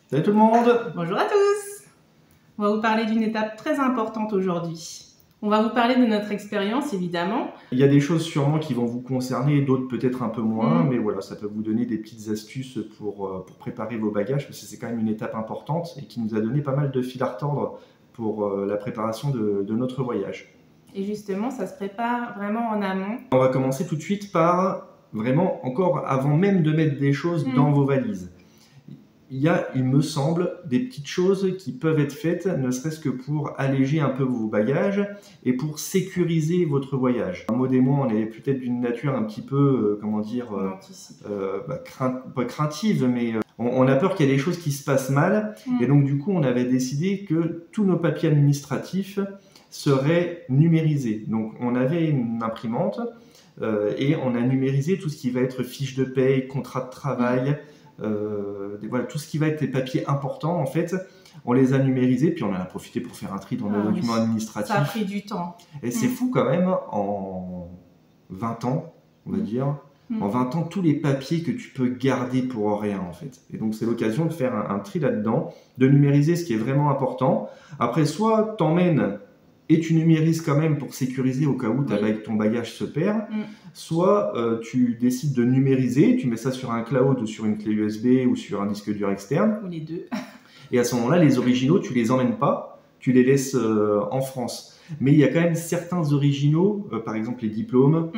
Salut tout le monde! Bonjour à tous! On va vous parler d'une étape très importante aujourd'hui. On va vous parler de notre expérience, évidemment. Il y a des choses sûrement qui vont vous concerner, d'autres peut-être un peu moins, mais voilà, ça peut vous donner des petites astuces pour préparer vos bagages, parce que c'est quand même une étape importante et qui nous a donné pas mal de fil à retordre pour la préparation de notre voyage. Et justement, ça se prépare vraiment en amont. On va commencer tout de suite par, vraiment, encore avant même de mettre des choses dans vos valises. Il y a, il me semble, des petites choses qui peuvent être faites, ne serait-ce que pour alléger un peu vos bagages et pour sécuriser votre voyage. Un mot des mots, on est peut-être d'une nature un petit peu, comment dire, pas craintive, mais on a peur qu'il y ait des choses qui se passent mal. Et donc du coup, on avait décidé que tous nos papiers administratifs seraient numérisés. Donc on avait une imprimante et on a numérisé tout ce qui va être fiche de paye, contrat de travail, voilà, tout ce qui va être les papiers importants, en fait, on les a numérisés, puis on en a profité pour faire un tri dans nos documents administratifs. Ça a pris du temps. Et c'est fou quand même, en 20 ans, on va dire, en 20 ans, tous les papiers que tu peux garder pour rien, en fait. Et donc, c'est l'occasion de faire un tri là-dedans, de numériser ce qui est vraiment important. Après, soit t'emmènes et tu numérises quand même pour sécuriser au cas où ton bagage se perd, soit tu décides de numériser, tu mets ça sur un cloud ou sur une clé USB ou sur un disque dur externe. Ou les deux. Et à ce moment-là, les originaux, tu les emmènes pas, tu les laisses en France. Mais il y a quand même certains originaux, par exemple les diplômes,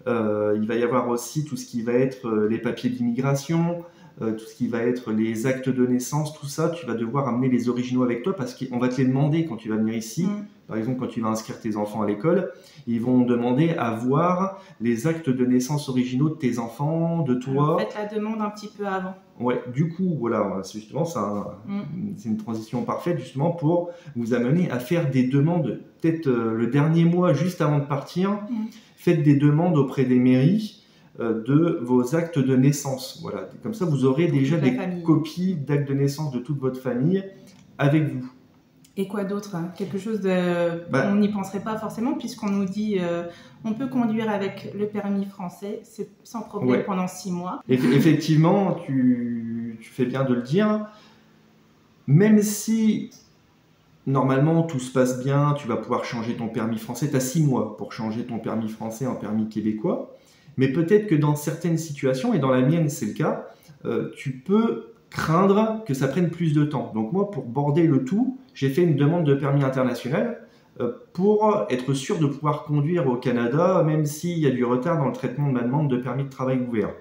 il va y avoir aussi tout ce qui va être les papiers d'immigration, tout ce qui va être les actes de naissance, tout ça, tu vas devoir amener les originaux avec toi parce qu'on va te les demander quand tu vas venir ici. Par exemple, quand tu vas inscrire tes enfants à l'école, ils vont demander à voir les actes de naissance originaux de tes enfants, de toi. Faites la demande un petit peu avant. Ouais, du coup, voilà, c'est justement ça, c'est une transition parfaite justement pour vous amener à faire des demandes, peut-être le dernier mois, juste avant de partir, faites des demandes auprès des mairies de vos actes de naissance. Voilà, comme ça, vous aurez déjà des copies d'actes de naissance de toute votre famille avec vous. Et quoi d'autre? Quelque chose on n'y penserait pas forcément puisqu'on nous dit on peut conduire avec le permis français sans problème pendant 6 mois. Effectivement, tu fais bien de le dire. Même si normalement tout se passe bien, tu vas pouvoir changer ton permis français, tu as 6 mois pour changer ton permis français en permis québécois. Mais peut-être que dans certaines situations, et dans la mienne c'est le cas, tu peux craindre que ça prenne plus de temps. Donc moi, pour border le tout, j'ai fait une demande de permis international pour être sûr de pouvoir conduire au Canada, même s'il y a du retard dans le traitement de ma demande de permis de travail ouvert.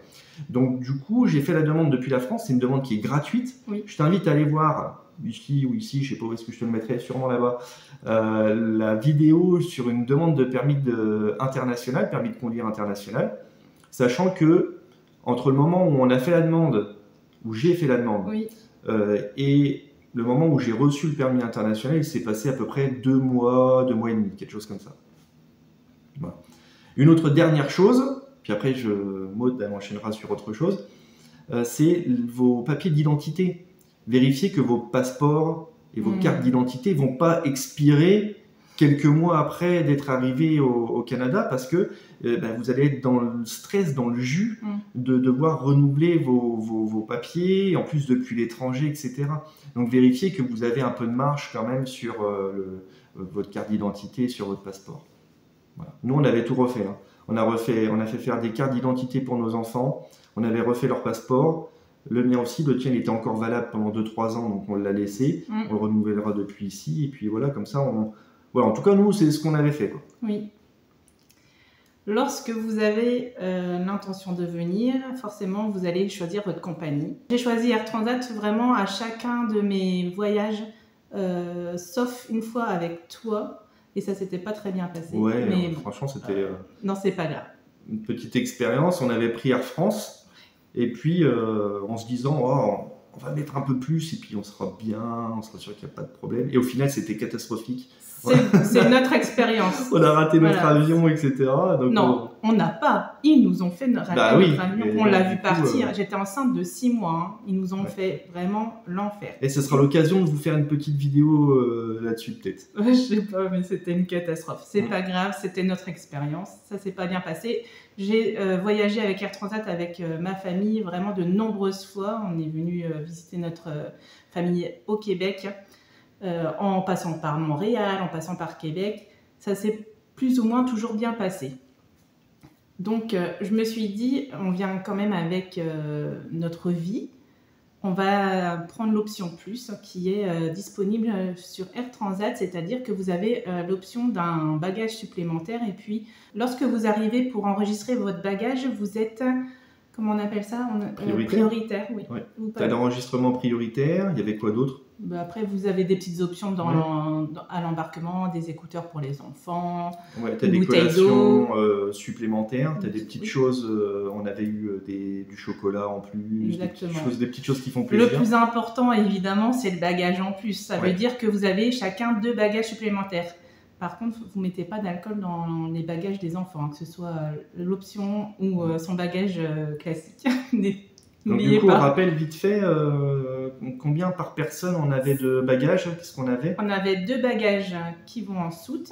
Donc du coup, j'ai fait la demande depuis la France, c'est une demande qui est gratuite. Je t'invite à aller voir, ici ou ici, je ne sais pas où est-ce que je te le mettrai, sûrement là-bas, la vidéo sur une demande de permis international, permis de conduire international, sachant que entre le moment où on a fait la demande, où j'ai fait la demande, et le moment où j'ai reçu le permis international, il s'est passé à peu près 2 mois, 2 mois et demi, quelque chose comme ça. Voilà. Une autre dernière chose, puis après Maud enchaînera sur autre chose, c'est vos papiers d'identité. Vérifiez que vos passeports et vos cartes d'identité ne vont pas expirer quelques mois après d'être arrivé au Canada, parce que vous allez être dans le stress, dans le jus de devoir renouveler vos papiers, en plus depuis l'étranger, etc. Donc vérifiez que vous avez un peu de marge quand même sur votre carte d'identité, sur votre passeport. Voilà. Nous, on avait tout refait. On a fait faire des cartes d'identité pour nos enfants, on avait refait leur passeport. Le mien aussi, le tien, il était encore valable pendant 2-3 ans, donc on l'a laissé. On le renouvellera depuis ici, et puis voilà, comme ça, voilà, en tout cas, nous, c'est ce qu'on avait fait, quoi. Oui. Lorsque vous avez l'intention de venir, forcément, vous allez choisir votre compagnie. J'ai choisi Air Transat vraiment à chacun de mes voyages, sauf une fois avec toi, et ça s'était pas très bien passé. Ouais, mais franchement, c'était... non, c'est pas grave. Une petite expérience, on avait pris Air France, et puis en se disant, oh, on va mettre un peu plus, et puis on sera bien, on sera sûr qu'il n'y a pas de problème. Et au final, c'était catastrophique. C'est notre expérience. On a raté notre avion, etc. Donc non, on n'a pas. ils nous ont fait rater Bah oui, notre avion. mais On l'a du vu coup, partir. J'étais enceinte de 6 mois. Hein. Ils nous ont ouais. fait vraiment l'enfer. Et ce sera l'occasion de vous faire une petite vidéo là-dessus, peut-être. Je sais pas, mais c'était une catastrophe. C'est Mm. pas grave, c'était notre expérience. Ça s'est pas bien passé. J'ai voyagé avec Air Transat avec ma famille vraiment de nombreuses fois. On est venu visiter notre famille au Québec, en passant par Montréal, en passant par Québec. Ça s'est plus ou moins toujours bien passé. Donc, je me suis dit, on vient quand même avec notre vie. On va prendre l'option plus qui est disponible sur Air Transat, c'est-à-dire que vous avez l'option d'un bagage supplémentaire. Et puis, lorsque vous arrivez pour enregistrer votre bagage, vous êtes, comment on appelle ça? Prioritaire, oui. Ouais. Ou Tu pas. as l'enregistrement prioritaire, il y avait quoi d'autre? Bah, après, vous avez des petites options Ouais. à l'embarquement, des écouteurs pour les enfants, Ouais, tu as une des bouteille collations supplémentaires, tu as des Oui. petites choses, on avait eu du chocolat en plus, Exactement. des petites choses qui font Le plaisir. plus important, évidemment, c'est le bagage en plus. Ça Ouais. veut dire que vous avez chacun 2 bagages supplémentaires. Par contre, vous ne mettez pas d'alcool dans les bagages des enfants, hein, que ce soit l'option ou son bagage classique. Donc N'oubliez du coup, pas. on rappelle vite fait combien par personne on avait de bagages, qu'est-ce qu'on avait? On avait 2 bagages qui vont en soute,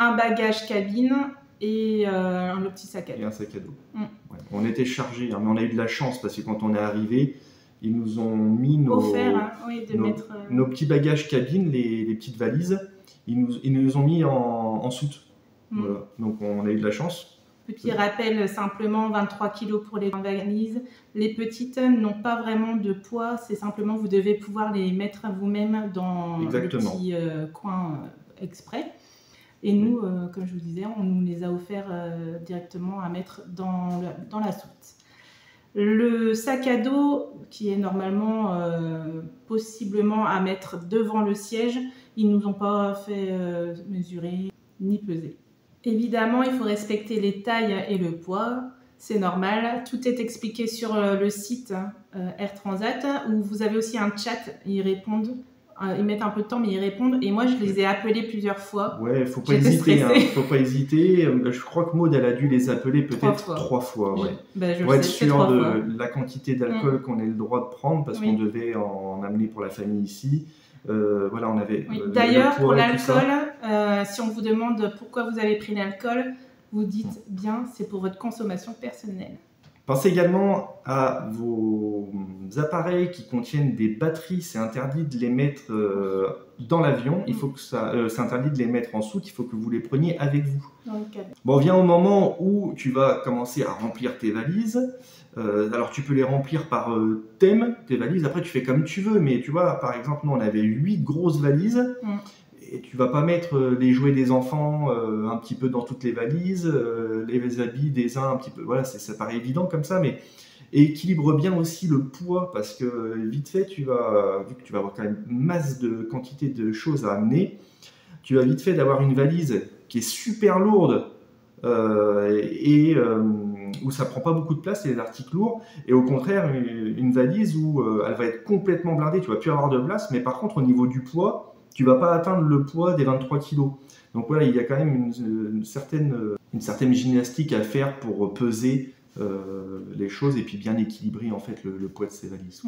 un bagage cabine et le petit sac à Et dos. un sac à dos. Mm. Ouais. On était chargés, hein, mais on a eu de la chance parce que quand on est arrivé, ils nous ont mis Offert, hein, oui, de mettre. nos petits bagages cabine, les petites valises, ils nous ont mis en soute. Voilà. Donc on a eu de la chance. Petit rappel, simplement 23 kg pour les valises. Les petites n'ont pas vraiment de poids, c'est simplement vous devez pouvoir les mettre vous-même dans Exactement. le petit coin exprès. Et nous, comme je vous disais, on nous les a offerts directement à mettre dans la soute. Le sac à dos, qui est normalement possiblement à mettre devant le siège, ils ne nous ont pas fait mesurer ni peser. Évidemment, il faut respecter les tailles et le poids, c'est normal. Tout est expliqué sur le site Air Transat, où vous avez aussi un chat, ils répondent. Ils mettent un peu de temps, mais ils répondent. Et moi, je les ai appelés plusieurs fois. Ouais, faut pas J'étais hésiter. stressée. Faut pas hésiter. Je crois que Maud, elle a dû les appeler peut-être 3 fois. Ouais. Ben, je Pour le être sais, c'est sûr 3 de fois. la quantité d'alcool qu'on ait le droit de prendre, parce Oui. qu'on devait en amener pour la famille ici. Voilà, on avait. Oui. Le D'ailleurs, poids pour et tout ça. l'alcool, si on vous demande pourquoi vous avez pris l'alcool, vous dites bien, c'est pour votre consommation personnelle. Pensez également à vos appareils qui contiennent des batteries. C'est interdit de les mettre dans l'avion. Il faut que c'est interdit de les mettre en soute. Il faut que vous les preniez avec vous. Dans le cadre. Bon, vient au moment où tu vas commencer à remplir tes valises. Alors, tu peux les remplir par thème, tes valises. Après, tu fais comme tu veux. Mais tu vois, par exemple, nous, on avait 8 grosses valises. Et tu vas pas mettre les jouets des enfants un petit peu dans toutes les valises, les habits des uns un petit peu. Voilà, ça paraît évident comme ça, mais équilibre bien aussi le poids parce que vite fait, vu que tu vas avoir quand même masse de quantité de choses à amener, tu vas vite fait d'avoir une valise qui est super lourde où ça prend pas beaucoup de place, les articles lourds, et au contraire, une valise où elle va être complètement blindée, tu vas plus avoir de place, mais par contre, au niveau du poids, tu ne vas pas atteindre le poids des 23 kg. Donc voilà, il y a quand même une certaine gymnastique à faire pour peser les choses et puis bien équilibrer en fait le poids de ces valises,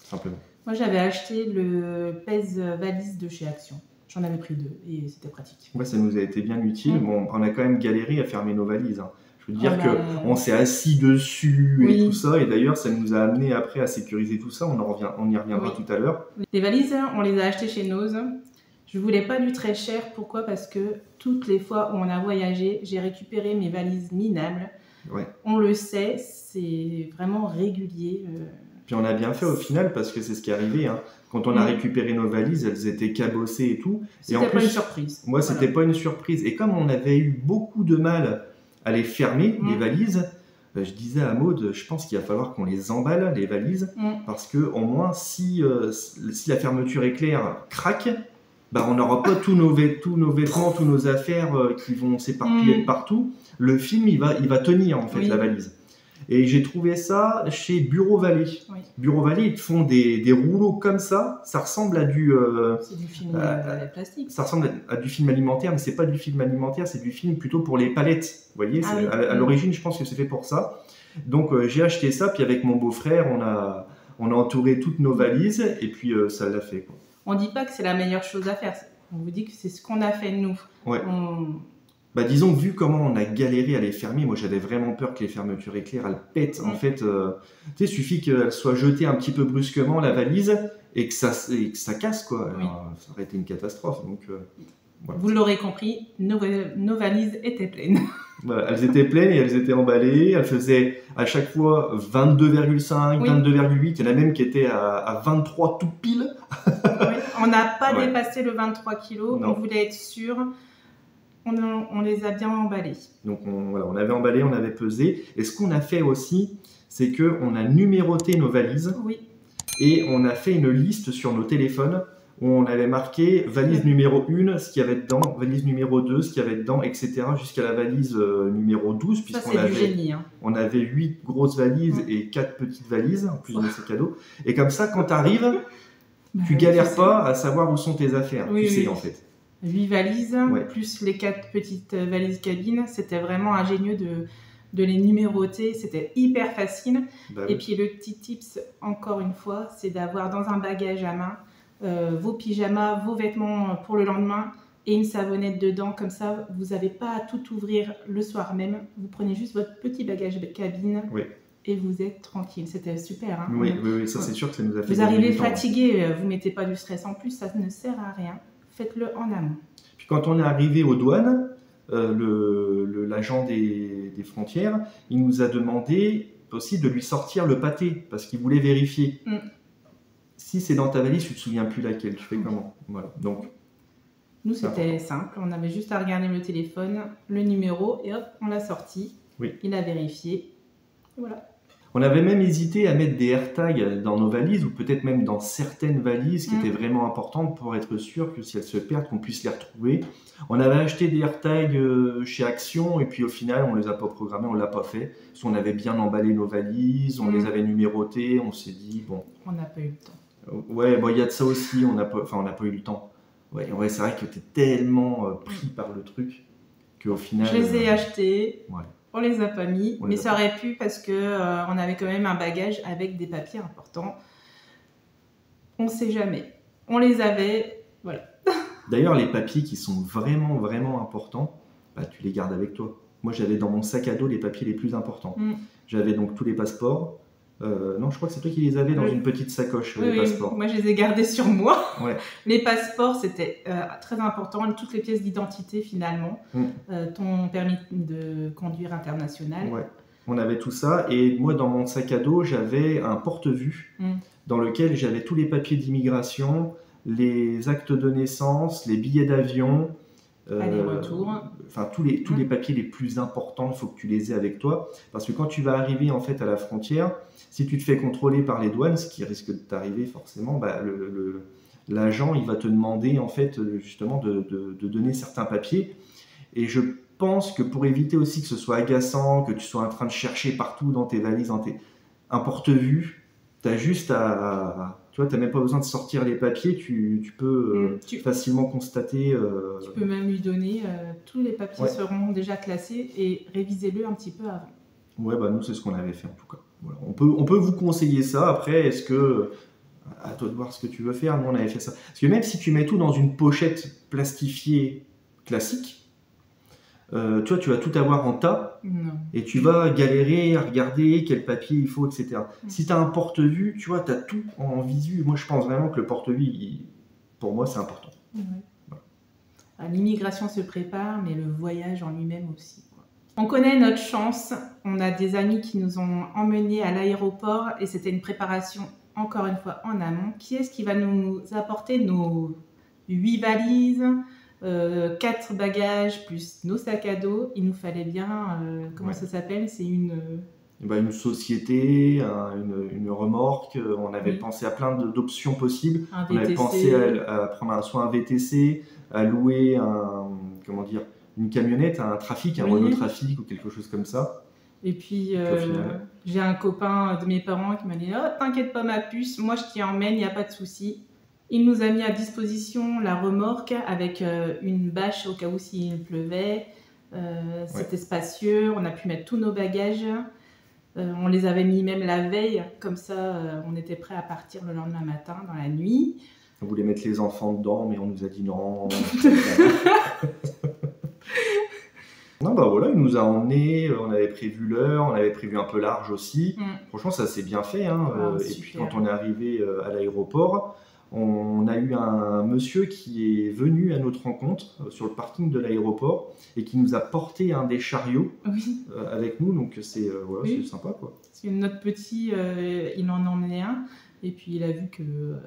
simplement. Moi, j'avais acheté le pèse-valise de chez Action. J'en avais pris 2 et c'était pratique. Ouais, ça nous a été bien utile. Bon, on a quand même galéré à fermer nos valises. Hein. Je veux dire qu'on s'est assis dessus et tout ça. Et d'ailleurs, ça nous a amené après à sécuriser tout ça. On y reviendra tout à l'heure. Les valises, on les a achetées chez Nose. Je voulais pas du très cher. Pourquoi? Parce que toutes les fois où on a voyagé, j'ai récupéré mes valises minables. Ouais. On le sait, c'est vraiment régulier. Puis on a bien fait au final parce que c'est ce qui est arrivé. Hein. Quand on a récupéré nos valises, elles étaient cabossées et tout. C'était pas une surprise. Moi, c'était pas une surprise. Et comme on avait eu beaucoup de mal à les fermer, les valises, je disais à Maud, je pense qu'il va falloir qu'on les emballe, les valises, parce que au moins, si la fermeture éclair craque, bah, on n'aura pas tous nos vêtements, toutes nos affaires qui vont s'éparpiller de partout. Le film, il va tenir en fait la valise. Et j'ai trouvé ça chez Bureau Vallée. Oui. Bureau Vallée, ils te font des rouleaux comme ça. Ça ressemble à du... C'est du film plastique. Ça ressemble à du film alimentaire, mais c'est pas du film alimentaire, c'est du film plutôt pour les palettes. Vous voyez, Ah oui. à l'origine, je pense que c'est fait pour ça. Donc j'ai acheté ça, puis avec mon beau-frère, on a entouré toutes nos valises, et puis ça l'a fait, quoi. On dit pas que c'est la meilleure chose à faire. On vous dit que c'est ce qu'on a fait nous. Ouais. Bah, disons, vu comment on a galéré à les fermer, moi j'avais vraiment peur que les fermetures éclair, elles pètent. En fait, tu sais, il suffit qu'elle soit jetée un petit peu brusquement, la valise, et que ça casse, quoi. Oui. Alors, ça aurait été une catastrophe. Donc, voilà. Vous l'aurez compris, nos valises étaient pleines. Voilà, elles étaient pleines et elles étaient emballées. Elles faisaient à chaque fois 22,5, Oui. 22,8. Il y en a même qui étaient à 23 tout pile. Oui. On n'a pas Ouais. dépassé le 23 kg. Non. On voulait être sûr. On les a bien emballés. Donc voilà, on avait emballé, on avait pesé. Et ce qu'on a fait aussi, c'est qu'on a numéroté nos valises Oui. et on a fait une liste sur nos téléphones où on avait marqué valise numéro 1, ce qu'il y avait dedans, valise numéro 2, ce qu'il y avait dedans, etc. jusqu'à la valise numéro 12, Ça, puisqu'on c'est du avait, génie. Hein. on avait 8 grosses valises et 4 petites valises, en plus de sac à dos. Et comme ça, quand tu arrives, tu galères pas à savoir où sont tes affaires. Oui, tu sais, oui. en fait. 8 valises, Ouais. plus les 4 petites valises cabine. C'était vraiment ingénieux de les numéroter. C'était hyper facile. Bah, Et puis le petit tips, encore une fois, c'est d'avoir dans un bagage à main vos pyjamas, vos vêtements pour le lendemain et une savonnette dedans. Comme ça, vous n'avez pas à tout ouvrir le soir même. Vous prenez juste votre petit bagage cabine Oui. et vous êtes tranquille. C'était super. Hein. Oui, ça c'est sûr que ça nous a fait Vous gagner arrivez du temps. fatigué, vous mettez pas du stress en plus, ça ne sert à rien. Faites-le en amont. Puis quand on est arrivé aux douanes, l'agent des frontières, il nous a demandé aussi de lui sortir le pâté, parce qu'il voulait vérifier. Mm. Si c'est dans ta valise, tu te souviens plus laquelle, tu fais comment? Voilà. Donc, Nous, c'est c'était simple. On avait juste à regarder le téléphone, le numéro, et hop, on l'a sorti. Oui. Il a vérifié. Et voilà. on avait même hésité à mettre des AirTags dans nos valises, ou peut-être même dans certaines valises qui étaient vraiment importantes pour être sûr que si elles se perdent, qu'on puisse les retrouver. On avait acheté des AirTags chez Action, et puis au final, on les a pas programmés, on l'a pas fait. Parce qu'on avait bien emballé nos valises, on les avait numérotées, on s'est dit, bon... On n'a pas eu le temps. Ouais, bon, il y a de ça aussi, on n'a pas eu le temps. Ouais, c'est vrai que tu es tellement pris par le truc qu'au final... Je les ai achetés, ouais. on les a pas mis, On mais les a ça pas. aurait pu parce que on avait quand même un bagage avec des papiers importants. On sait jamais. On les avait, voilà. D'ailleurs, les papiers qui sont vraiment, vraiment importants, bah, tu les gardes avec toi. Moi, j'avais dans mon sac à dos les papiers les plus importants. J'avais donc tous les passeports. Non, je crois que c'est toi qui les avais dans une petite sacoche, les passeports. Moi, je les ai gardés sur moi. Ouais. Les passeports, c'était très important. Toutes les pièces d'identité, finalement. Ton permis de conduire international. Ouais. On avait tout ça. Et moi, dans mon sac à dos, j'avais un porte-vue dans lequel j'avais tous les papiers d'immigration, les actes de naissance, les billets d'avion. Aller-retour. Enfin, tous les papiers les plus importants, il faut que tu les aies avec toi. Parce que quand tu vas arriver en fait à la frontière, si tu te fais contrôler par les douanes, ce qui risque de t'arriver forcément, bah, l'agent il va te demander en fait justement de donner certains papiers. Et je pense que pour éviter aussi que ce soit agaçant, que tu sois en train de chercher partout dans tes valises, un porte-vue, tu as juste à... Tu vois, tu n'as même pas besoin de sortir les papiers, tu peux facilement constater... Tu peux même lui donner, tous les papiers seront déjà classés et révisez-le un petit peu avant. Ouais, bah nous, c'est ce qu'on avait fait en tout cas. Voilà. On peut vous conseiller ça. Après, est-ce que... À toi de voir ce que tu veux faire. Nous, on avait fait ça. Parce que même si tu mets tout dans une pochette plastifiée classique, tu vois, tu vas tout avoir en tas et tu vas galérer à regarder quel papier il faut, etc. Si tu as un porte-vue, tu vois, tu as tout en visu. Moi, je pense vraiment que le porte-vue, pour moi, c'est important. Voilà. L'immigration se prépare, mais le voyage en lui-même aussi. On connaît notre chance. On a des amis qui nous ont emmenés à l'aéroport et c'était une préparation, encore une fois, en amont. Qui est-ce qui va nous apporter nos 8 valises 4 bagages plus nos sacs à dos, il nous fallait bien, comment ça s'appelle? C'est une société, une remorque, on avait pensé à plein d'options possibles. On avait pensé à prendre soit un VTC, à louer une camionnette, un Trafic, un Renault Trafic ou quelque chose comme ça. Et puis, Au final. j'ai un copain de mes parents qui m'a dit « Oh, t'inquiète pas ma puce, moi je t'y emmène, il n'y a pas de souci ». Il nous a mis à disposition la remorque avec une bâche au cas où s'il pleuvait. C'était spacieux, on a pu mettre tous nos bagages. On les avait mis même la veille, comme ça on était prêt à partir le lendemain matin, dans la nuit. On voulait mettre les enfants dedans, mais on nous a dit non. Non, bah voilà, il nous a emmenés, on avait prévu l'heure, on avait prévu un peu large aussi. Franchement, ça s'est bien fait. Hein. Et puis quand on est arrivé à l'aéroport, on a eu un monsieur qui est venu à notre rencontre sur le parking de l'aéroport et qui nous a porté un des chariots avec nous. Donc c'est voilà, c'est sympa, quoi. Parce que notre petit, il en emmenait un et puis il a vu que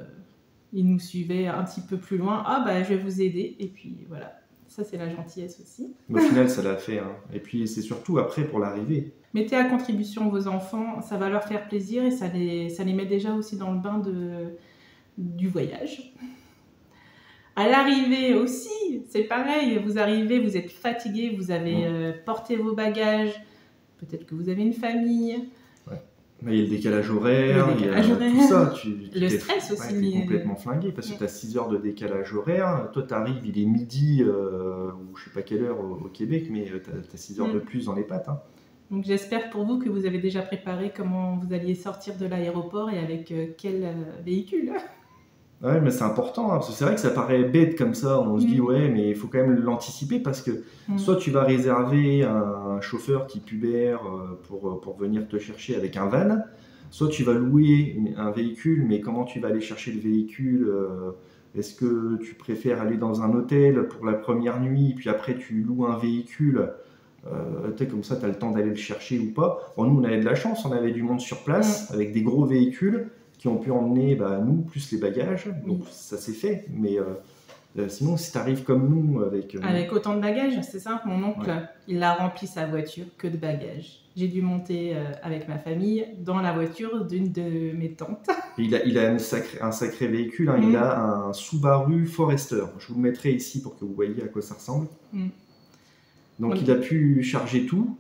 il nous suivait un petit peu plus loin. Ah bah je vais vous aider. Et puis voilà. Ça, c'est la gentillesse aussi. Au final, ça l'a fait. Hein. Et puis, c'est surtout après pour l'arrivée. Mettez à contribution vos enfants, ça va leur faire plaisir et ça les met déjà aussi dans le bain du voyage. À l'arrivée aussi, c'est pareil. Vous arrivez, vous êtes fatigué, vous avez porté vos bagages. Peut-être que vous avez une famille. Mais il y a le décalage horaire, il y a tout ça. Le stress aussi. Tu es complètement flingué parce que tu as 6 heures de décalage horaire. Toi, tu arrives, il est midi ou je sais pas quelle heure au Québec, mais tu as 6 heures de plus dans les pattes. Hein. Donc j'espère pour vous que vous avez déjà préparé comment vous alliez sortir de l'aéroport et avec quel véhicule. Ouais, mais c'est important, hein, parce que c'est vrai que ça paraît bête comme ça, on se dit ouais, mais il faut quand même l'anticiper parce que soit tu vas réserver un chauffeur type Uber pour venir te chercher avec un van, soit tu vas louer un véhicule, mais comment tu vas aller chercher le véhicule est-ce que tu préfères aller dans un hôtel pour la première nuit, puis après tu loues un véhicule comme ça tu as le temps d'aller le chercher ou pas. Bon, nous on avait de la chance, on avait du monde sur place avec des gros véhicules qui ont pu emmener nous plus les bagages, donc ça s'est fait. Mais sinon, si tu arrives comme nous avec autant de bagages, c'est simple. Mon oncle, il a rempli sa voiture que de bagages. J'ai dû monter avec ma famille dans la voiture d'une de mes tantes. Il a un sacré véhicule, hein. Il a un Subaru Forester. Je vous le mettrai ici pour que vous voyez à quoi ça ressemble. Donc il a pu charger tout.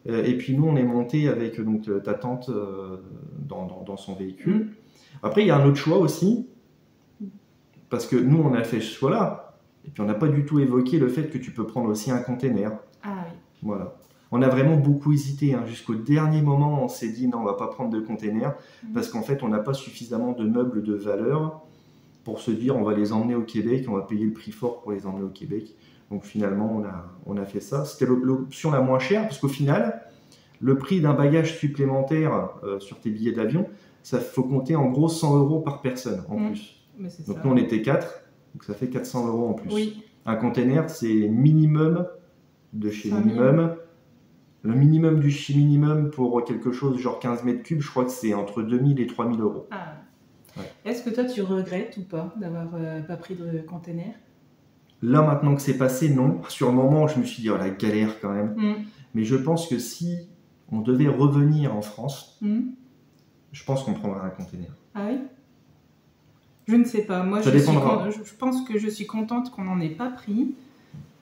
Et puis nous, on est monté avec ta tante dans son véhicule. Après, il y a un autre choix aussi, parce que nous, on a fait ce choix-là, et puis on n'a pas du tout évoqué le fait que tu peux prendre aussi un container. Ah oui. Voilà. On a vraiment beaucoup hésité, hein. Jusqu'au dernier moment, on s'est dit non, on va pas prendre de container, parce qu'en fait, on n'a pas suffisamment de meubles de valeur pour se dire on va les emmener au Québec, on va payer le prix fort pour les emmener au Québec. Donc finalement, on a fait ça. C'était l'option la moins chère, parce qu'au final, le prix d'un bagage supplémentaire sur tes billets d'avion, ça faut compter en gros 100 € par personne en plus. Donc nous, on était 4, donc ça fait 400 € en plus. Oui. Un container, c'est minimum de chez minimum. Le minimum du chez minimum pour quelque chose genre 15 mètres cubes, je crois que c'est entre 2000 et 3000 €. Ah. Ouais. Est-ce que toi, tu regrettes ou pas d'avoir pas pris de container? Là, maintenant que c'est passé, non. Sur le moment, je me suis dit, oh la galère quand même. Mais je pense que si on devait revenir en France, je pense qu'on prendrait un container. Ah oui? Je ne sais pas. Moi, je pense que je suis contente qu'on n'en ait pas pris.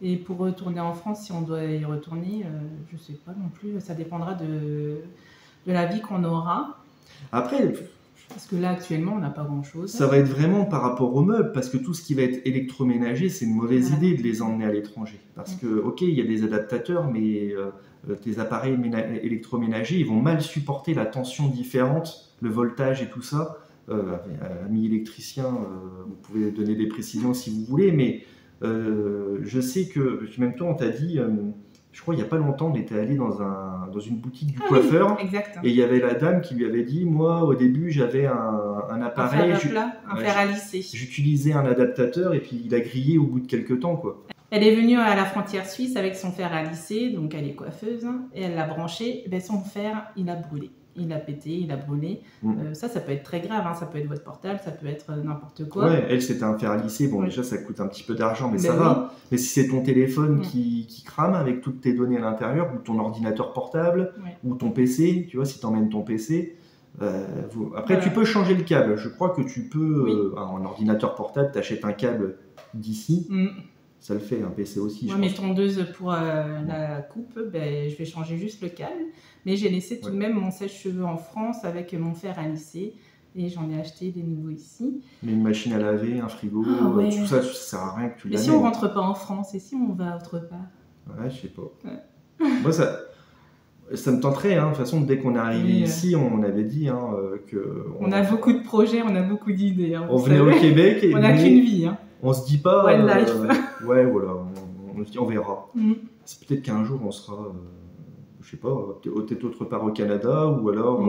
Et pour retourner en France, si on doit y retourner, je ne sais pas non plus. Ça dépendra de la vie qu'on aura. Après... Parce que là, actuellement, on n'a pas grand-chose. Ça va être vraiment par rapport aux meubles, parce que tout ce qui va être électroménager, c'est une mauvaise idée de les emmener à l'étranger. Parce que, ok, il y a des adaptateurs, mais tes appareils électroménagers, ils vont mal supporter la tension différente, le voltage et tout ça. Ami électricien, vous pouvez donner des précisions si vous voulez, mais je sais que, même toi, on t'a dit... je crois il n'y a pas longtemps, on était allé dans une boutique du coiffeur, et il y avait la dame qui lui avait dit, moi au début j'avais un appareil, un fer à lisser. J'utilisais un adaptateur et puis il a grillé au bout de quelques temps, quoi. Elle est venue à la frontière suisse avec son fer à lisser, donc elle est coiffeuse, et elle l'a branché, et son fer il a brûlé. Il a pété, il a brûlé. Ça peut être très grave, hein. Ça peut être votre portable, ça peut être n'importe quoi. Ouais, elle, c'était un fer à lisser. Bon, déjà, ça coûte un petit peu d'argent, mais ça va. Mais si c'est ton téléphone qui crame avec toutes tes données à l'intérieur, ou ton ordinateur portable, ou ton PC, tu vois, si tu emmènes ton PC... Après, tu peux changer le câble. Je crois que tu peux... un ordinateur portable, tu achètes un câble d'ici. Ça le fait, un PC aussi. Moi, mes tondeuses pour la coupe, ben, je vais changer juste le câble. Mais j'ai laissé tout de même mon sèche-cheveux en France avec mon fer à lisser. Et j'en ai acheté des nouveaux ici. Mais une machine à laver, un frigo, ouais. tout ça sert à rien que tu l'amènes. Mais si on rentre pas en France et si on va autre part? Ouais, je sais pas. Ouais. Moi, ça me tenterait. Hein. De toute façon, dès qu'on est arrivé ici, on avait dit que... On a beaucoup de projets, on a beaucoup d'idées. Hein, on venait au Québec et on n'a qu'une vie. Hein. On se dit pas... Wildlife. Ouais, voilà. On se dit, on verra. C'est peut-être qu'un jour, on sera... je sais pas, peut-être autre part au Canada ou alors...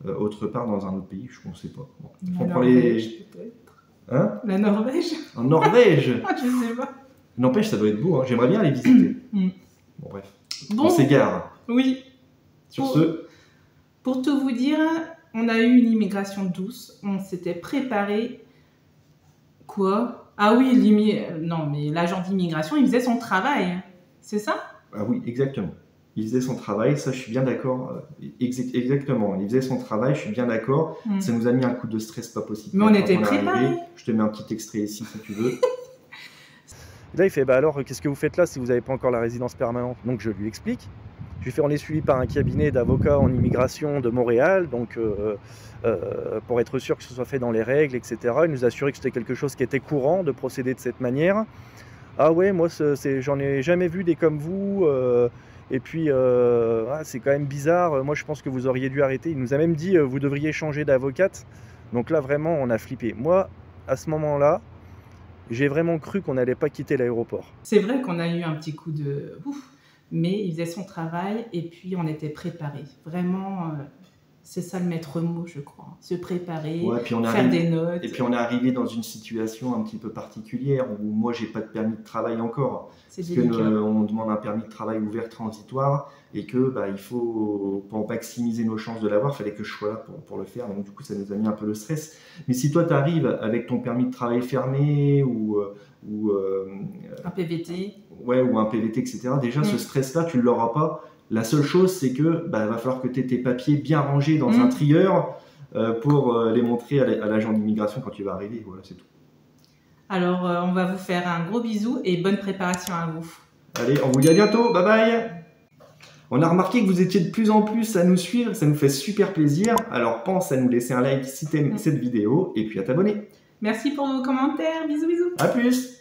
autre part dans un autre pays, je ne sais pas. Bon. La Norvège, peut-être. Hein? La Norvège. En Norvège. Je sais pas. N'empêche, ça doit être beau. Hein. J'aimerais bien aller visiter. Bon, bref. Bon. On s'égare. Oui. Pour tout vous dire, on a eu une immigration douce. On s'était préparé. Quoi? Ah oui, non, mais l'agent d'immigration, il faisait son travail. C'est ça? Ah oui, exactement. Il faisait son travail, ça je suis bien d'accord. Exactement, il faisait son travail, je suis bien d'accord. Ça nous a mis un coup de stress pas possible. Mais on était préparés. Je te mets un petit extrait ici si tu veux. Là il fait, bah alors qu'est-ce que vous faites là si vous n'avez pas encore la résidence permanente? Donc je lui explique. Je lui fais, on est suivi par un cabinet d'avocats en immigration de Montréal, donc pour être sûr que ce soit fait dans les règles, etc. Il nous a assuré que c'était quelque chose qui était courant de procéder de cette manière. Ah ouais, moi j'en ai jamais vu des comme vous. Et puis, c'est quand même bizarre. Moi, je pense que vous auriez dû arrêter. Il nous a même dit, vous devriez changer d'avocate. Donc là, vraiment, on a flippé. Moi, à ce moment-là, j'ai vraiment cru qu'on n'allait pas quitter l'aéroport. C'est vrai qu'on a eu un petit coup de... Ouf. Mais il faisait son travail et puis on était préparés. Vraiment, c'est ça le maître mot, je crois. Se préparer, faire des notes. Et puis on est arrivé dans une situation un petit peu particulière où moi, j'ai pas de permis de travail encore. Parce qu'on demande un permis de travail ouvert transitoire et que il faut, pour maximiser nos chances de l'avoir, il fallait que je sois là pour le faire. Donc du coup, ça nous a mis un peu le stress. Mais si toi, tu arrives avec ton permis de travail fermé ou un PVT. Ouais, ou un PVT, etc. Déjà, ce stress-là, tu ne l'auras pas. La seule chose, c'est que va falloir que tu aies tes papiers bien rangés dans un trieur pour les montrer à l'agent d'immigration quand tu vas arriver. Voilà, c'est tout. Alors, on va vous faire un gros bisou et bonne préparation à vous. Allez, on vous dit à bientôt. Bye bye. On a remarqué que vous étiez de plus en plus à nous suivre. Ça nous fait super plaisir. Alors, pense à nous laisser un like si tu aimes cette vidéo et puis à t'abonner. Merci pour vos commentaires. Bisous, bisous. À plus.